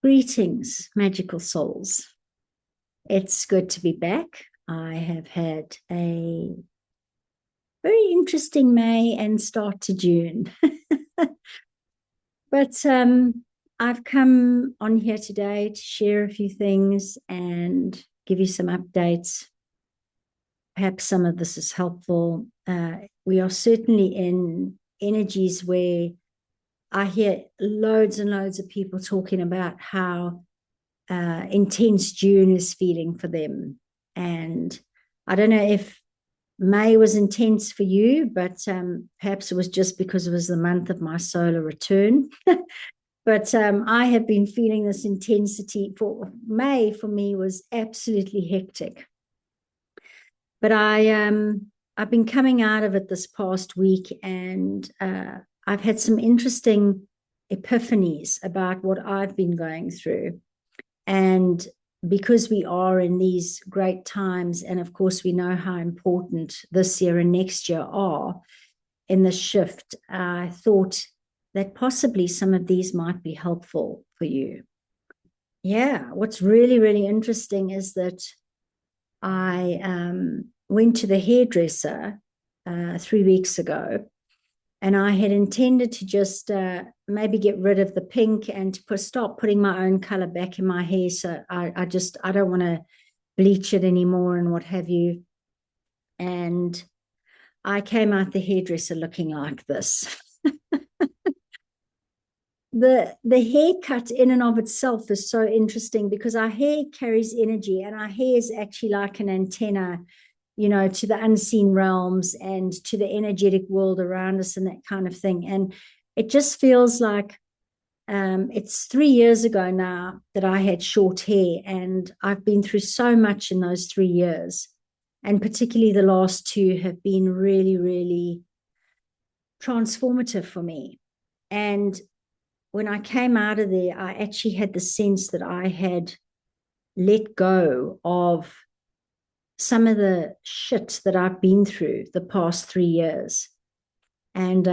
Greetings, magical souls. It's good to be back. I have had a very interesting May and start to June. but I've come on here today to share a few things and give you some updates. Perhaps some of this is helpful. We are certainly in energies where I hear loads and loads of people talking about how intense June is feeling for them. And I don't know if May was intense for you, but perhaps it was just because it was the month of my solar return. But I have been feeling this intensity for May. For me, was absolutely hectic. But I've been coming out of it this past week, and I've had some interesting epiphanies about what I've been going through. And because we are in these great times, and of course, we know how important this year and next year are in the shift, I thought that possibly some of these might be helpful for you. Yeah, what's really, really interesting is that I went to the hairdresser 3 weeks ago, and I had intended to just maybe get rid of the pink and to start putting my own color back in my hair. So I don't want to bleach it anymore and what have you. And I came out the hairdresser looking like this. The haircut in and of itself is so interesting because our hair carries energy, and our hair is actually like an antenna, to the unseen realms and to the energetic world around us and that kind of thing. And it just feels like it's 3 years ago now that I had short hair, and I've been through so much in those 3 years. And particularly the last two have been really, really transformative for me. And when I came out of there, I actually had the sense that I had let go of some of the shit that I've been through the past 3 years. And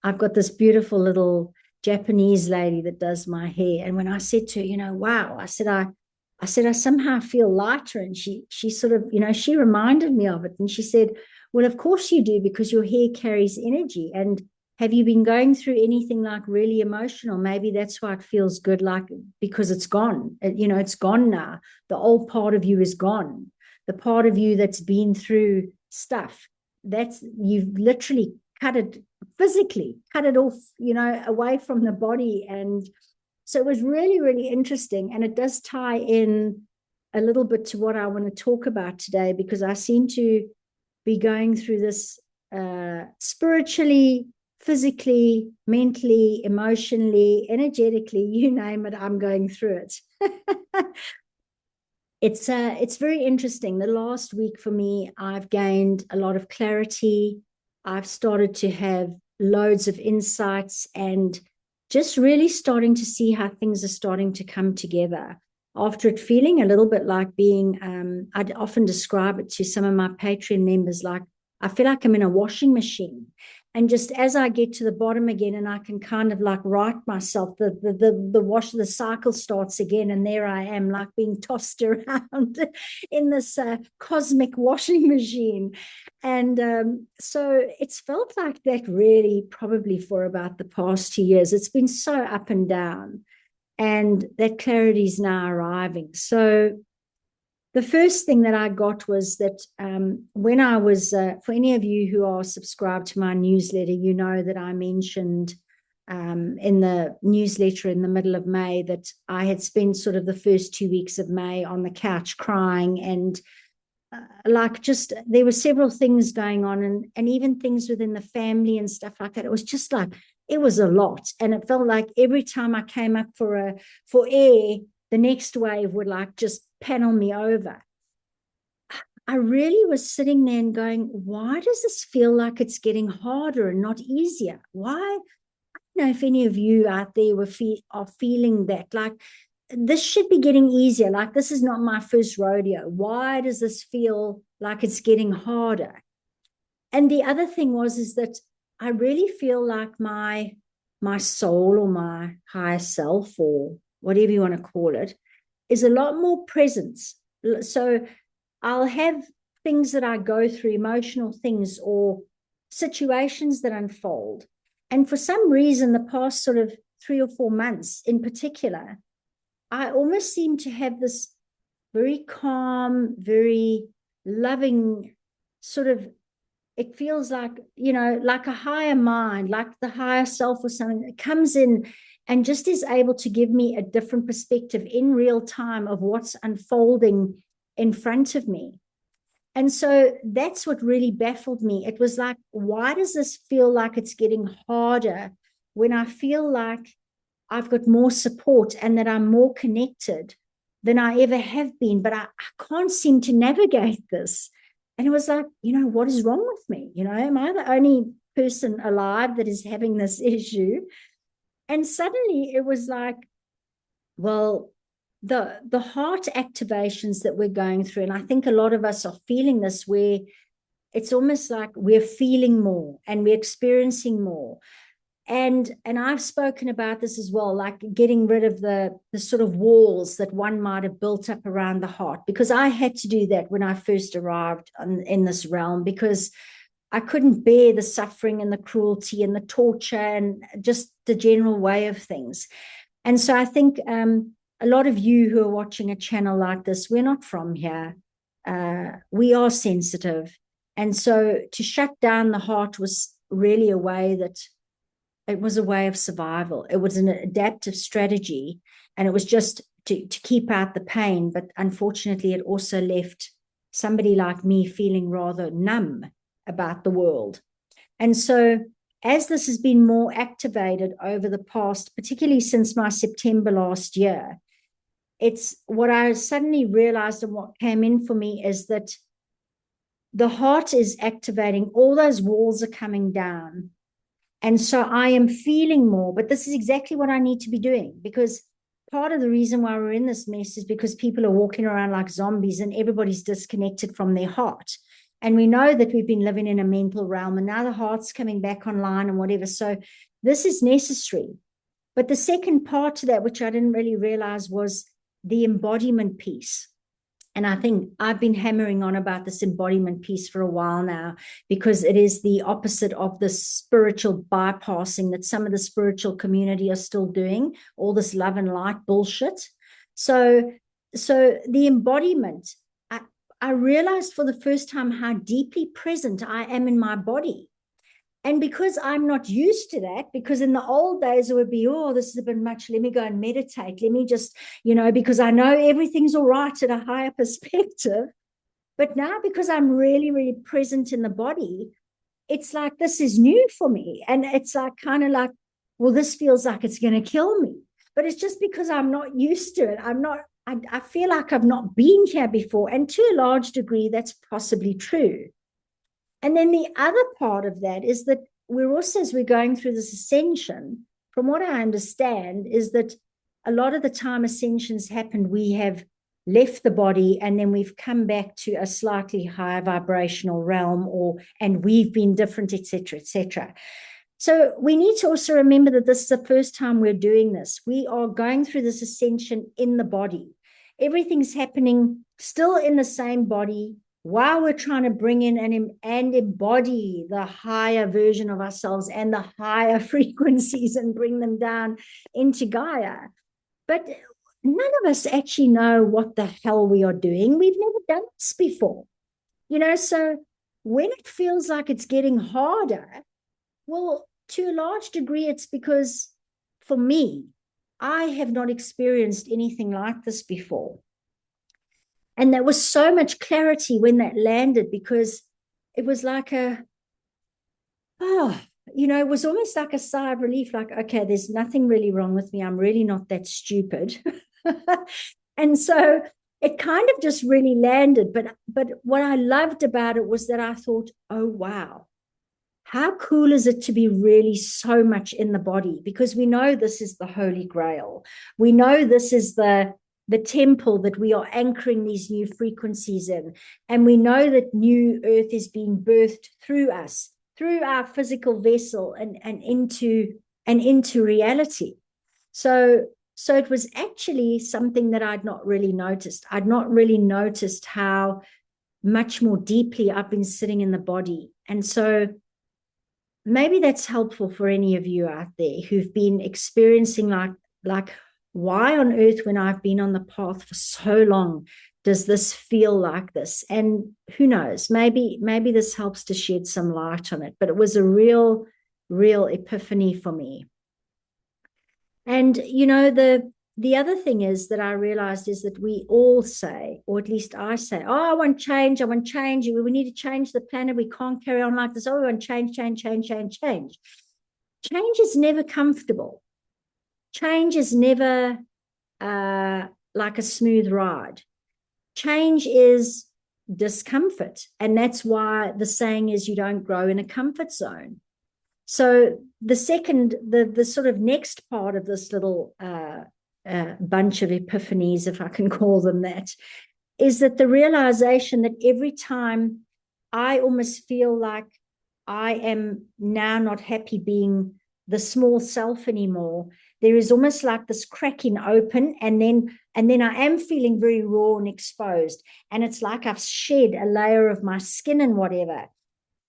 I've got this beautiful little Japanese lady that does my hair. And when I said to her, wow, I said, I somehow feel lighter. And she sort of, she reminded me of it. And she said, well, of course you do, because your hair carries energy. And have you been going through anything like really emotional? Maybe that's why it feels good, like because it's gone. It's gone now. The old part of you is gone. The part of you that's been through stuff, you've literally cut it physically, cut it off, away from the body. And so it was really, really interesting. And it does tie in a little bit to what I want to talk about today, because I seem to be going through this spiritually, physically, mentally, emotionally, energetically, you name it, I'm going through it. It's very interesting. The last week for me, I've gained a lot of clarity. I've started to have loads of insights and just really starting to see how things are starting to come together. After it feeling a little bit like being, I'd often describe it to some of my Patreon members like, I feel like I'm in a washing machine. And just as I get to the bottom again, and I can kind of like right myself, the cycle starts again, and there I am, like being tossed around in this cosmic washing machine. And so it's felt like that really probably for about the past 2 years. It's been so up and down, and that clarity is now arriving. So the first thing that I got was that when I was, for any of you who are subscribed to my newsletter, you know that I mentioned in the newsletter in the middle of May that I had spent sort of the first 2 weeks of May on the couch crying, and there were several things going on, and even things within the family and stuff like that. It was just like, it was a lot. And it felt like every time I came up for air, the next wave would like just panel me over. I really was sitting there and going, why does this feel like it's getting harder and not easier? Why? I don't know if any of you out there are feeling that, like, this should be getting easier. Like, this is not my first rodeo. Why does this feel like it's getting harder? And the other thing is that I really feel like my soul or my higher self or whatever you want to call it, is a lot more presence. So I'll have things that I go through, emotional things or situations that unfold. And for some reason, the past sort of 3 or 4 months in particular, I almost seem to have this very calm, very loving sort of, it feels like, like a higher mind, like the higher self or something that comes in and just is able to give me a different perspective in real time of what's unfolding in front of me. And so that's what really baffled me. It was like, why does this feel like it's getting harder when I feel like I've got more support and that I'm more connected than I ever have been, but I can't seem to navigate this. And it was like, what is wrong with me? Am I the only person alive that is having this issue? And suddenly it was like, well, the heart activations that we're going through, and I think a lot of us are feeling this, where it's almost like we're feeling more and we're experiencing more. And I've spoken about this as well, like getting rid of the sort of walls that one might have built up around the heart, because I had to do that when I first arrived in this realm, because I couldn't bear the suffering and the cruelty and the torture and just the general way of things. And so I think a lot of you who are watching a channel like this, we're not from here. We are sensitive. And so to shut down the heart was really a way of survival. It was an adaptive strategy, and it was just to keep out the pain. But unfortunately, it also left somebody like me feeling rather numb about the world. And so as this has been more activated over the past, particularly since my September last year, it's what I suddenly realized, and what came in for me is that the heart is activating, all those walls are coming down. And so I am feeling more, but this is exactly what I need to be doing, because part of the reason why we're in this mess is because people are walking around like zombies and everybody's disconnected from their heart. And we know that we've been living in a mental realm, and now the heart's coming back online and whatever. So this is necessary. But the second part to that, which I didn't really realize, was the embodiment piece. And I think I've been hammering on about this embodiment piece for a while now, because it is the opposite of the spiritual bypassing that some of the spiritual community are still doing, all this love and light bullshit. So the embodiment, I realized for the first time how deeply present I am in my body. And because I'm not used to that, because in the old days it would be, oh, this is a bit much, let me go and meditate. Let me just, because I know everything's all right at a higher perspective. But now, because I'm really, really present in the body, it's like this is new for me. And it's like kind of like, well, this feels like it's going to kill me. But it's just because I'm not used to it. I feel like I've not been here before. And to a large degree, that's possibly true. And then the other part of that is that we're also, as we're going through this ascension, from what I understand, is that a lot of the time ascensions happen, we have left the body and then we've come back to a slightly higher vibrational realm, and we've been different, etc., etc. So we need to also remember that this is the first time we're doing this. We are going through this ascension in the body. Everything's happening still in the same body, while we're trying to bring in and embody the higher version of ourselves and the higher frequencies and bring them down into Gaia. But none of us actually know what the hell we are doing. We've never done this before. So when it feels like it's getting harder, well, to a large degree, it's because for me, I have not experienced anything like this before. And there was so much clarity when that landed, because it was like it was almost like a sigh of relief, like, okay, there's nothing really wrong with me. I'm really not that stupid. And so it kind of just really landed. But what I loved about it was that I thought, oh, wow, how cool is it to be really so much in the body? Because we know this is the Holy Grail. We know this is the temple that we are anchoring these new frequencies in. And we know that new earth is being birthed through us, through our physical vessel and into reality. So So it was actually something that I'd not really noticed. I'd not really noticed how much more deeply I've been sitting in the body. And so maybe that's helpful for any of you out there who've been experiencing like why on earth, when I've been on the path for so long, does this feel like this? And who knows, maybe this helps to shed some light on it. But it was a real epiphany for me. And the other thing is that I realized is that we all say, or at least I say, oh, I want change. We need to change the planet. We can't carry on like this. Oh, we want change. Change is never comfortable. Change is never like a smooth ride. Change is discomfort. And that's why the saying is you don't grow in a comfort zone. So the sort of next part of this little bunch of epiphanies, if I can call them that, is that the realization that every time I almost feel like I am now not happy being the small self anymore, there is almost like this cracking open, and then I am feeling very raw and exposed, and it's like I've shed a layer of my skin and whatever.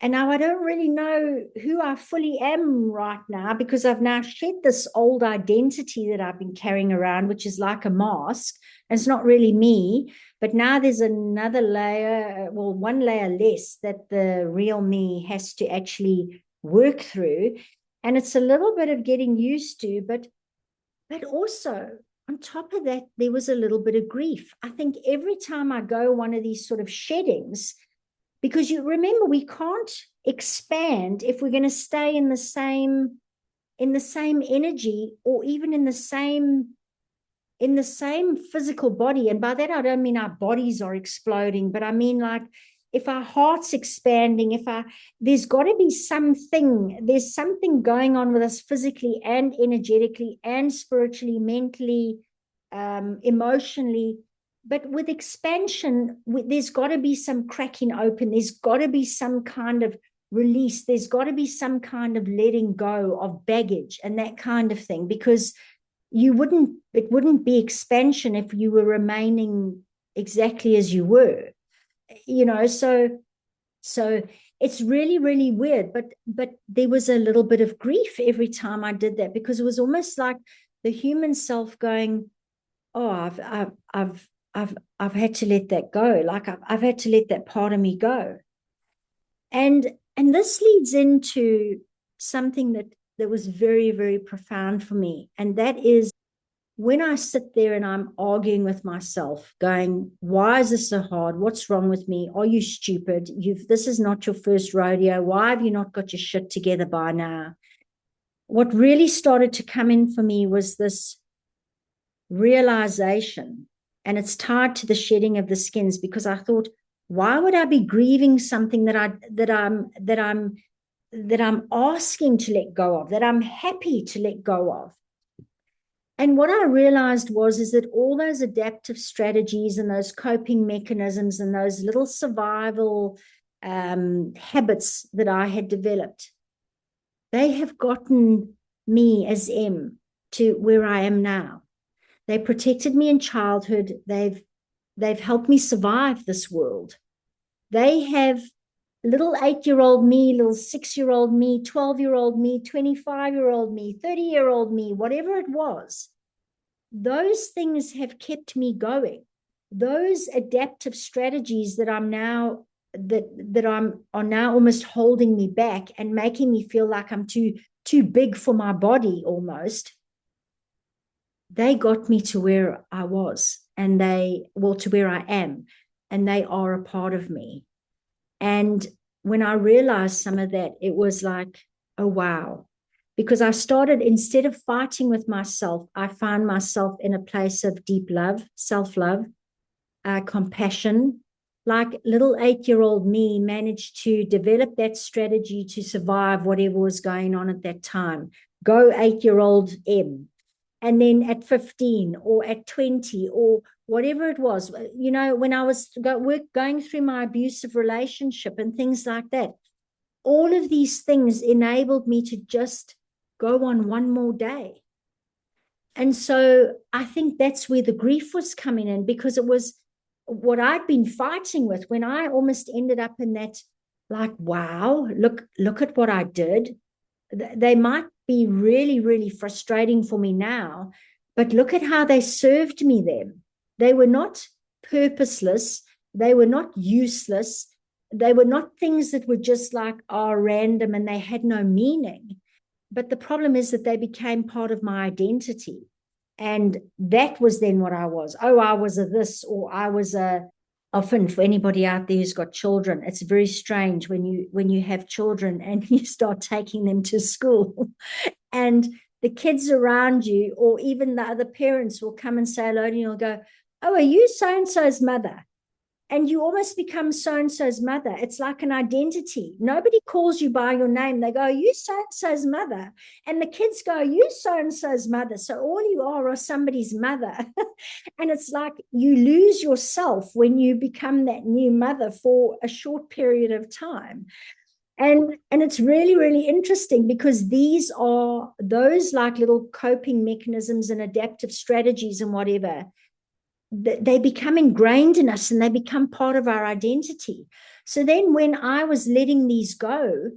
And now I don't really know who I fully am right now, because I've now shed this old identity that I've been carrying around, which is like a mask. And it's not really me. But now there's another layer, well, one layer less that the real me has to actually work through. And it's a little bit of getting used to, but also on top of that, there was a little bit of grief. I think every time I go one of these sort of sheddings, because you remember, we can't expand if we're going to stay in the same energy, or even in the same physical body. And by that, I don't mean our bodies are exploding, but I mean, like, if our heart's expanding, there's got to be there's something going on with us physically and energetically and spiritually, mentally, emotionally. But with expansion, there's got to be some cracking open. There's got to be some kind of release. There's got to be some kind of letting go of baggage and that kind of thing, because it wouldn't be expansion if you were remaining exactly as you were, so it's really, really weird. But there was a little bit of grief every time I did that, because it was almost like the human self going, oh, I've had to let that go. Like I've had to let that part of me go. And this leads into something that was very, very profound for me. And that is when I sit there and I'm arguing with myself, going, why is this so hard? What's wrong with me? Are you stupid? This is not your first rodeo. Why have you not got your shit together by now? What really started to come in for me was this realization, and it's tied to the shedding of the skins, because I thought, why would I be grieving something that I'm asking to let go of, that I'm happy to let go of? And what I realized is that all those adaptive strategies and those coping mechanisms and those little survival habits that I had developed, they have gotten me as M to where I am now. They protected me in childhood. They've helped me survive this world. They have little 8-year-old me, little 6-year-old me, 12-year-old me, 25-year-old me, 30-year-old me, whatever it was. Those things have kept me going. Those adaptive strategies that I'm now are now almost holding me back and making me feel like I'm too big for my body almost. They got me to where I was, and to where I am, and they are a part of me. And when I realized some of that, it was like, oh, wow. Because I started, instead of fighting with myself, I found myself in a place of deep love, self-love, compassion. Like little 8-year-old me managed to develop that strategy to survive whatever was going on at that time. Go 8-year-old M. And then at 15 or at 20 or whatever it was, when I was going through my abusive relationship and things like that, all of these things enabled me to just go on one more day. And so I think that's where the grief was coming in, because it was what I'd been fighting with, when I almost ended up in that, like, wow, look at what I did. They might be really, really frustrating for me now, but look at how they served me then. They were not purposeless. They were not useless. They were not things that were just like, oh, random, and they had no meaning. But the problem is that they became part of my identity. And that was then what I was. Oh, I was a this, or I was a, often for anybody out there who's got children, it's very strange when you have children and you start taking them to school and the kids around you, or even the other parents, will come and say hello, and you'll go, oh, are you so and so's mother? And you almost become so and so's mother. It's like an identity. Nobody calls you by your name. They go, you so and so's mother. And the kids go, you so and so's mother. So all you are somebody's mother. And it's like you lose yourself when you become that new mother for a short period of time. And it's really, really interesting, because these are those like little coping mechanisms and adaptive strategies and whatever, they become ingrained in us and they become part of our identity. So then when I was letting these go,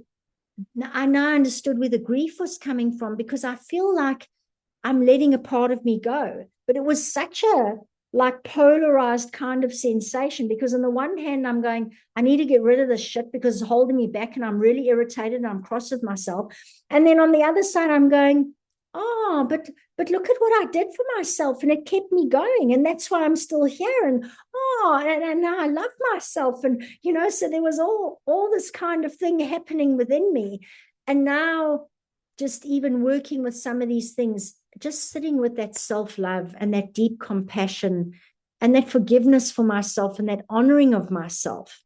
I now understood where the grief was coming from, because I feel like I'm letting a part of me go. But it was such a like polarized kind of sensation, because on the one hand, I'm going, I need to get rid of this shit because it's holding me back and I'm really irritated and I'm cross with myself. And then on the other side, I'm going, oh, but look at what I did for myself, and it kept me going, and that's why I'm still here. And oh, and now I love myself. And so there was all this kind of thing happening within me. And now, just even working with some of these things, just sitting with that self-love and that deep compassion and that forgiveness for myself and that honoring of myself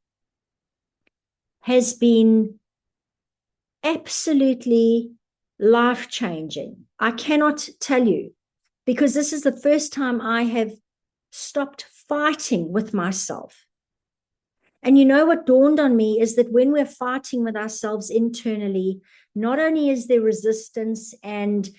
has been absolutely life-changing. I cannot tell you, because this is the first time I have stopped fighting with myself. And what dawned on me is that when we're fighting with ourselves internally, not only is there resistance and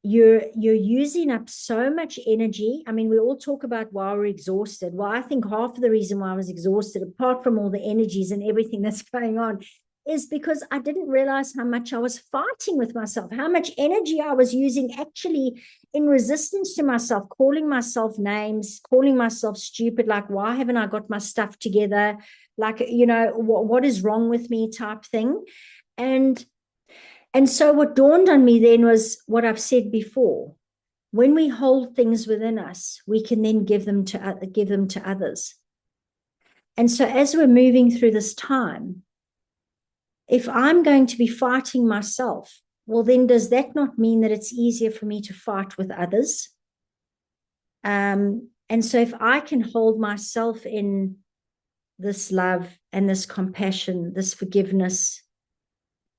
you're using up so much energy. I mean, we all talk about why we're exhausted. Well, I think half of the reason why I was exhausted, apart from all the energies and everything that's going on, is because I didn't realize how much I was fighting with myself, how much energy I was using actually in resistance to myself, calling myself names, calling myself stupid, like, why haven't I got my stuff together? Like, what is wrong with me type thing. And so what dawned on me then was what I've said before. When we hold things within us, we can then give them to others. And so as we're moving through this time, if I'm going to be fighting myself, well, then does that not mean that it's easier for me to fight with others? And so if I can hold myself in this love and this compassion, this forgiveness,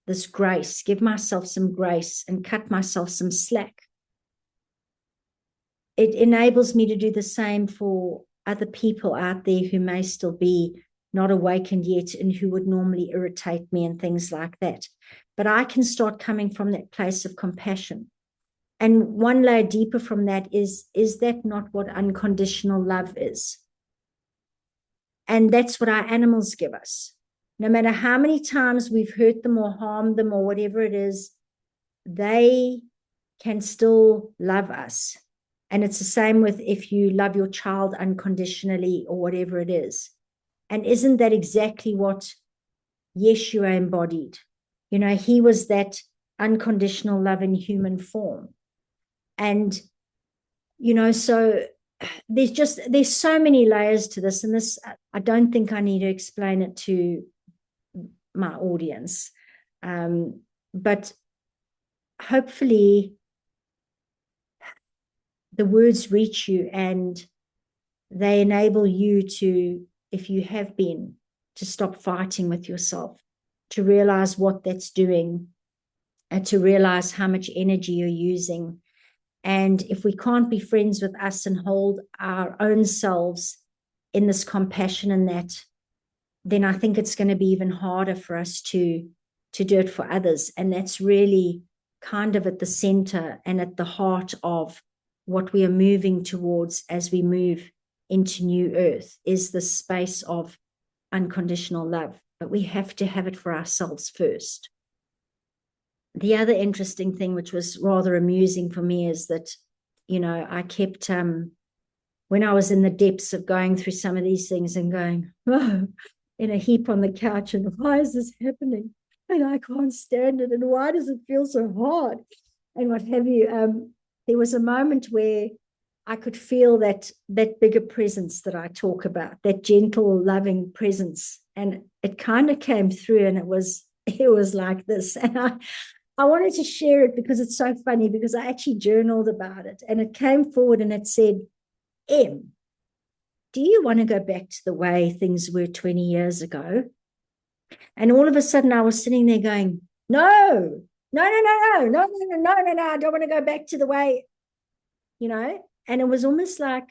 this grace, give myself some grace and cut myself some slack, it enables me to do the same for other people out there who may still be not awakened yet and who would normally irritate me and things like that. But I can start coming from that place of compassion. And one layer deeper from that is that not what unconditional love is? And that's what our animals give us. No matter how many times we've hurt them or harmed them or whatever it is, they can still love us. And it's the same with if you love your child unconditionally or whatever it is. And isn't that exactly what Yeshua embodied? He was that unconditional love in human form. And, so there's so many layers to this. And this, I don't think I need to explain it to my audience. But hopefully the words reach you and they enable you to, if you have been, to stop fighting with yourself, to realize what that's doing, and to realize how much energy you're using. And if we can't be friends with us and hold our own selves in this compassion and that, then I think it's going to be even harder for us to do it for others. And that's really kind of at the center and at the heart of what we are moving towards as we move into new earth is the space of unconditional love, but we have to have it for ourselves first. The other interesting thing, which was rather amusing for me, is that, I kept, when I was in the depths of going through some of these things and going, oh, in a heap on the couch, and why is this happening? And I can't stand it. And why does it feel so hard? And what have you? There was a moment where I could feel that bigger presence that I talk about, that gentle, loving presence. And it kind of came through, and it was like this. And I wanted to share it because it's so funny, because I actually journaled about it, and it came forward and it said, do you want to go back to the way things were 20 years ago? And all of a sudden I was sitting there going, no, I don't want to go back to the way, and it was almost like,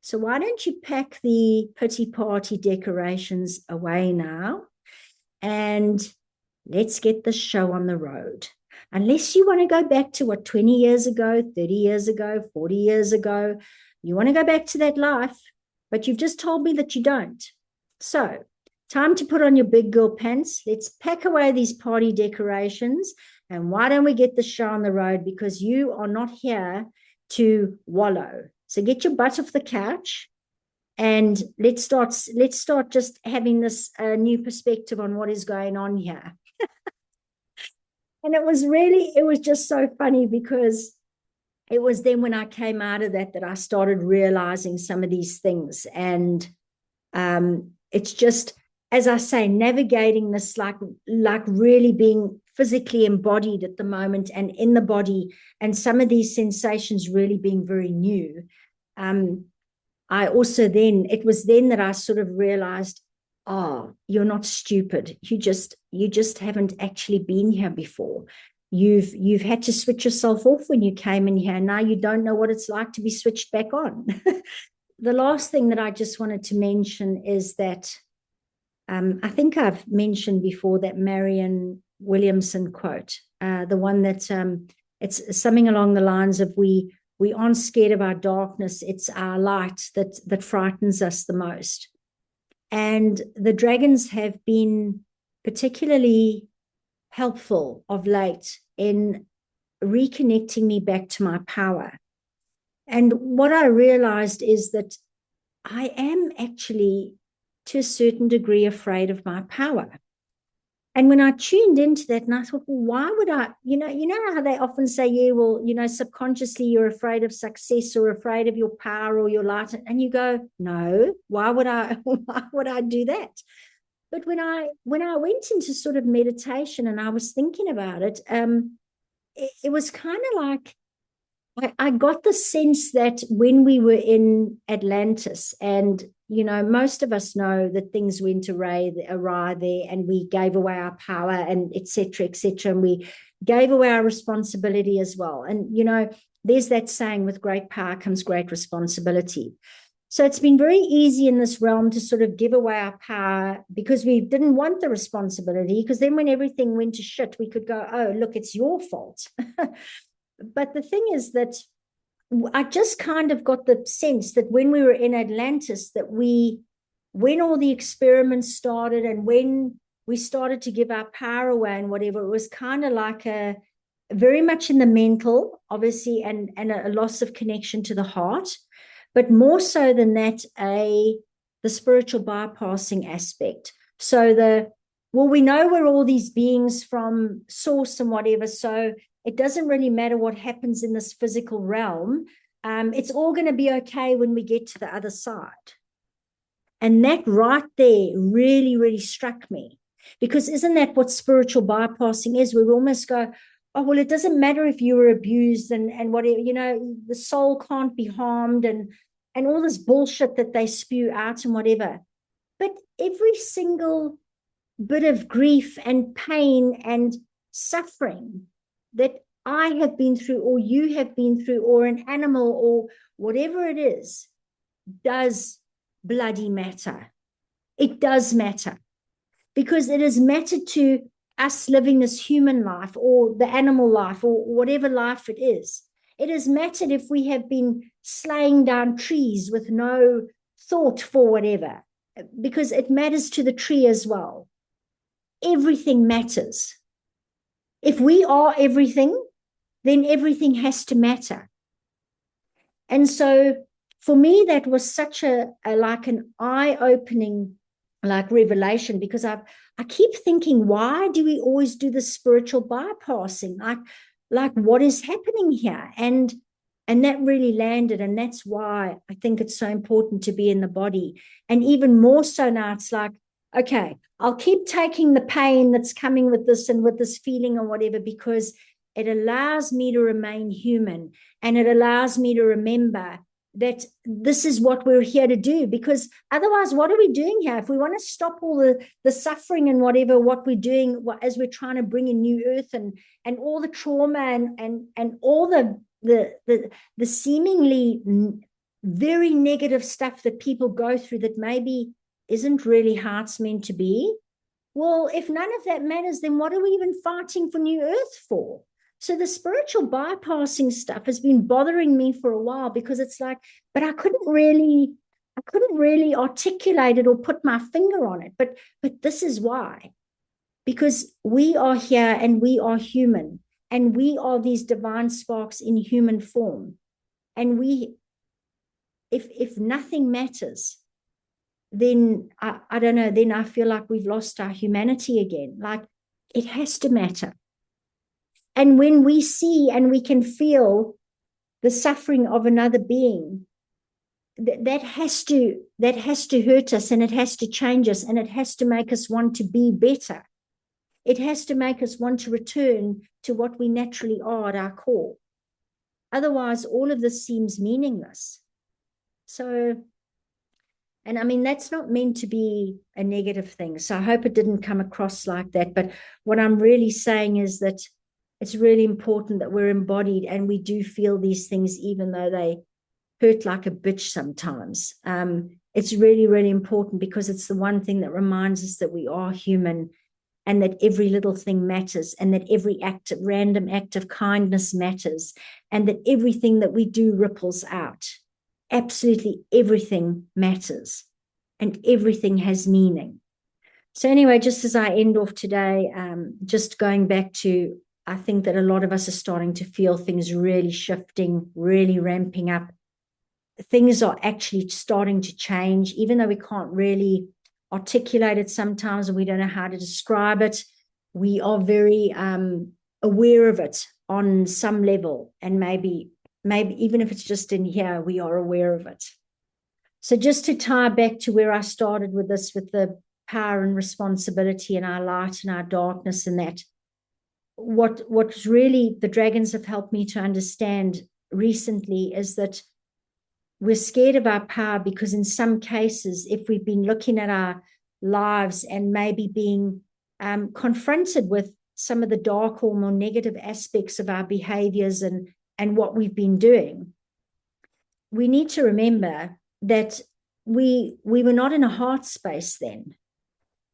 so why don't you pack the pity party decorations away now, and let's get the show on the road. Unless you want to go back to what 20 years ago, 30 years ago, 40 years ago, you want to go back to that life, but you've just told me that you don't. So, time to put on your big girl pants. Let's pack away these party decorations, and why don't we get the show on the road, because you are not here to wallow. So get your butt off the couch, and let's start just having this new perspective on what is going on here. And it was just so funny, because it was then when I came out of that I started realizing some of these things. And it's just, as I say, navigating this like really being physically embodied at the moment and in the body, and some of these sensations really being very new. It was then that I sort of realized, you're not stupid. You just haven't actually been here before. You've had to switch yourself off when you came in here. Now you don't know what it's like to be switched back on. The last thing that I just wanted to mention is that I think I've mentioned before that Marianne Williamson quote, the one that it's something along the lines of, we aren't scared of our darkness, it's our light that frightens us the most. And the dragons have been particularly helpful of late in reconnecting me back to my power. And what I realized is that I am actually, to a certain degree, afraid of my power. And when I tuned into that, and I thought, well, why would I, you know how they often say, yeah, well, subconsciously you're afraid of success or afraid of your power or your light. And you go, no, why would I do that? But when I went into sort of meditation and I was thinking about it, it was kind of like, I got the sense that when we were in Atlantis, and most of us know that things went awry there, and we gave away our power, and etc., and we gave away our responsibility as well. And there's that saying, with great power comes great responsibility. So it's been very easy in this realm to sort of give away our power, because we didn't want the responsibility, because then when everything went to shit, we could go, oh, look, it's your fault. But the thing is that I just kind of got the sense that when we were in Atlantis, that when all the experiments started and when we started to give our power away and whatever, it was kind of like very much in the mental, obviously, and a loss of connection to the heart, but more so than that, the spiritual bypassing aspect. So we know we're all these beings from source and whatever, so it doesn't really matter what happens in this physical realm. It's all going to be okay when we get to the other side. And that right there really, really struck me, because isn't that what spiritual bypassing is? We almost go, oh, well, it doesn't matter if you were abused and whatever, the soul can't be harmed and all this bullshit that they spew out and whatever. But every single bit of grief and pain and suffering that I have been through, or you have been through, or an animal, or whatever it is, does bloody matter. It does matter, because it has mattered to us living this human life, or the animal life, or whatever life it is. It has mattered if we have been slaying down trees with no thought for whatever, because it matters to the tree as well. Everything matters. If we are everything, then everything has to matter. And so for me, that was such a like an eye-opening like revelation, because I keep thinking, why do we always do the spiritual bypassing? Like what is happening here? And that really landed. And that's why I think it's so important to be in the body. And even more so now, it's like, okay, I'll keep taking the pain that's coming with this and with this feeling or whatever, because it allows me to remain human, and it allows me to remember that this is what we're here to do. Because otherwise, what are we doing here? If we want to stop all the suffering and whatever, what we're doing as we're trying to bring in new earth and all the trauma and all the seemingly very negative stuff that people go through that maybe isn't really how it's meant to be. Well, if none of that matters, then what are we even fighting for new earth for? So the spiritual bypassing stuff has been bothering me for a while, because it's like, but I couldn't really articulate it or put my finger on it. But this is why. Because we are here and we are human, and we are these divine sparks in human form. And if nothing matters, then I don't know, then I feel like we've lost our humanity again. Like, it has to matter. And when we see and we can feel the suffering of another being, that has to hurt us, and it has to change us, and it has to make us want to be better. It has to make us want to return to what we naturally are at our core. Otherwise, all of this seems meaningless. So, and I mean, that's not meant to be a negative thing. So I hope it didn't come across like that. But what I'm really saying is that it's really important that we're embodied and we do feel these things, even though they hurt like a bitch sometimes. It's really, really important, because it's the one thing that reminds us that we are human, and that every little thing matters, and that every random act of kindness matters, and that everything that we do ripples out. Absolutely everything matters, and everything has meaning. So anyway, just as I end off today, just going back to, I think that a lot of us are starting to feel things really shifting, really ramping up. Things are actually starting to change, even though we can't really articulate it sometimes, and we don't know how to describe it. We are very aware of it on some level, and maybe even if it's just in here, we are aware of it. So just to tie back to where I started with this, with the power and responsibility and our light and our darkness, and that, what's really the dragons have helped me to understand recently is that we're scared of our power, because in some cases, if we've been looking at our lives and maybe being confronted with some of the dark or more negative aspects of our behaviors and what we've been doing, we need to remember that we were not in a heart space then.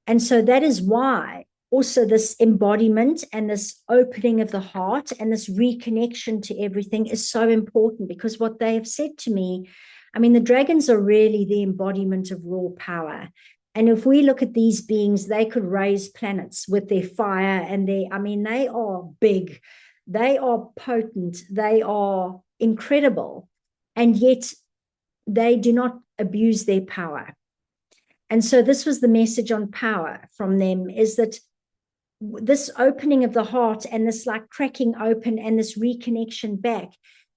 And so that is why also this embodiment and this opening of the heart and this reconnection to everything is so important, because what they have said to me, I mean, the dragons are really the embodiment of raw power. And if we look at these beings, they could raise planets with their fire and they are big, they are potent, they are incredible, and yet they do not abuse their power. And so this was the message on power from them, is that this opening of the heart and this like cracking open and this reconnection back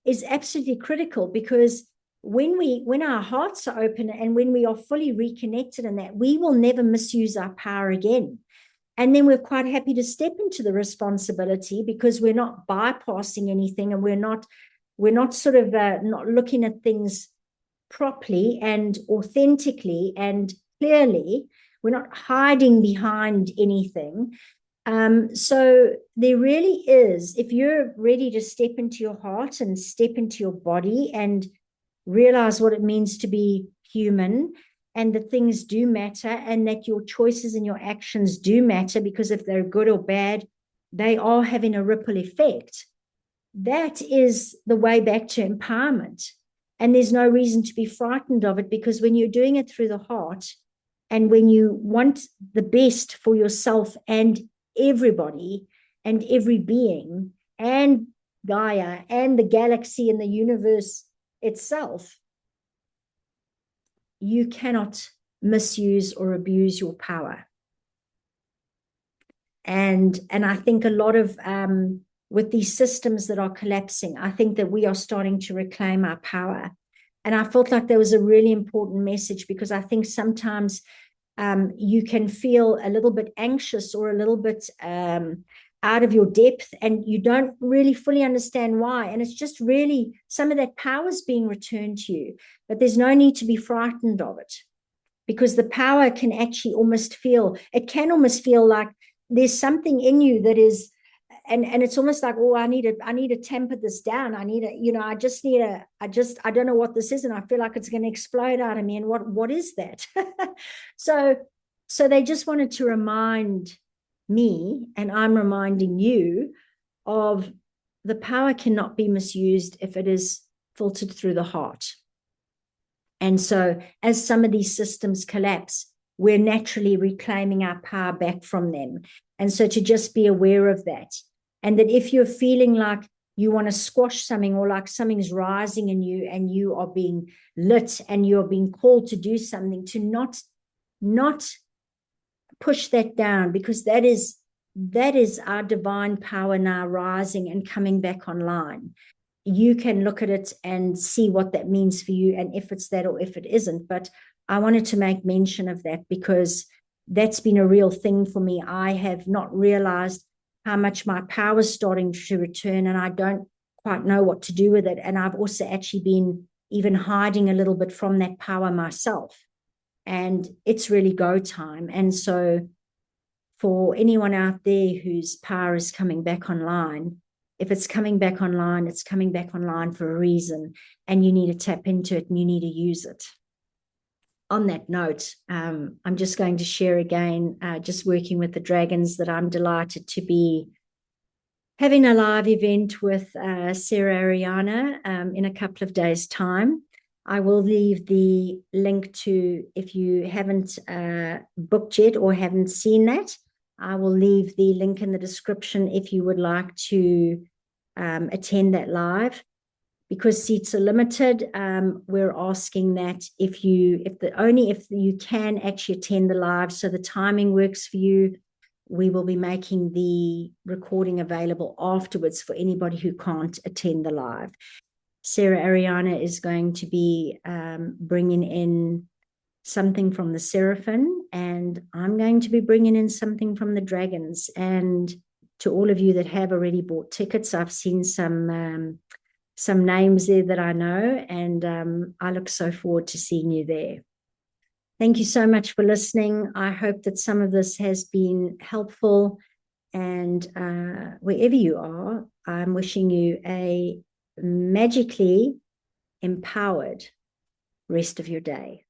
is absolutely critical, because when our hearts are open and when we are fully reconnected in that, we will never misuse our power again. And then we're quite happy to step into the responsibility, because we're not bypassing anything, and we're not sort of not looking at things properly and authentically and clearly. We're not hiding behind anything. So there really is, if you're ready to step into your heart and step into your body and realize what it means to be human, and that things do matter, and that your choices and your actions do matter, because if they're good or bad, they are having a ripple effect. that is the way back to empowerment. And there's no reason to be frightened of it, because when you're doing it through the heart and when you want the best for yourself and everybody and every being and Gaia and the galaxy and the universe itself, you cannot misuse or abuse your power. And I think a lot of with these systems that are collapsing, I think that we are starting to reclaim our power. And I felt like there was a really important message, because I think sometimes you can feel a little bit anxious or a little bit out of your depth, and you don't really fully understand why. And it's just really some of that power is being returned to you, but there's no need to be frightened of it, because the power can actually almost feel like there's something in you that is, and it's almost like, oh, I need to temper this down. I don't know what this is, and I feel like it's going to explode out of me. And what is that? so they just wanted to remind me, and I'm reminding you, of the power cannot be misused if it is filtered through the heart. And so as some of these systems collapse, we're naturally reclaiming our power back from them. And so to just be aware of that. And that if you're feeling like you want to squash something, or like something's rising in you and you are being lit and you're being called to do something, to not push that down, because that is our divine power now rising and coming back online. You can look at it and see what that means for you, and if it's that or if it isn't. But I wanted to make mention of that, because that's been a real thing for me. I have not realized how much my power is starting to return, and I don't quite know what to do with it. And I've also actually been even hiding a little bit from that power myself. And it's really go time. And so for anyone out there whose power is coming back online, if it's coming back online, it's coming back online for a reason, and you need to tap into it and you need to use it. On that note, I'm just going to share again, just working with the dragons, that I'm delighted to be having a live event with Saraharyana in a couple of days' time. I will leave the link to, if you haven't booked yet or haven't seen that, I will leave the link in the description if you would like to attend that live. Because seats are limited, we're asking that if you can actually attend the live, so the timing works for you, we will be making the recording available afterwards for anybody who can't attend the live. Saraharyana is going to be bringing in something from the Seraphim, and I'm going to be bringing in something from the dragons. And to all of you that have already bought tickets, I've seen some names there that I know, and I look so forward to seeing you there. Thank you so much for listening. I hope that some of this has been helpful, and wherever you are, I'm wishing you a magically empowered rest of your day.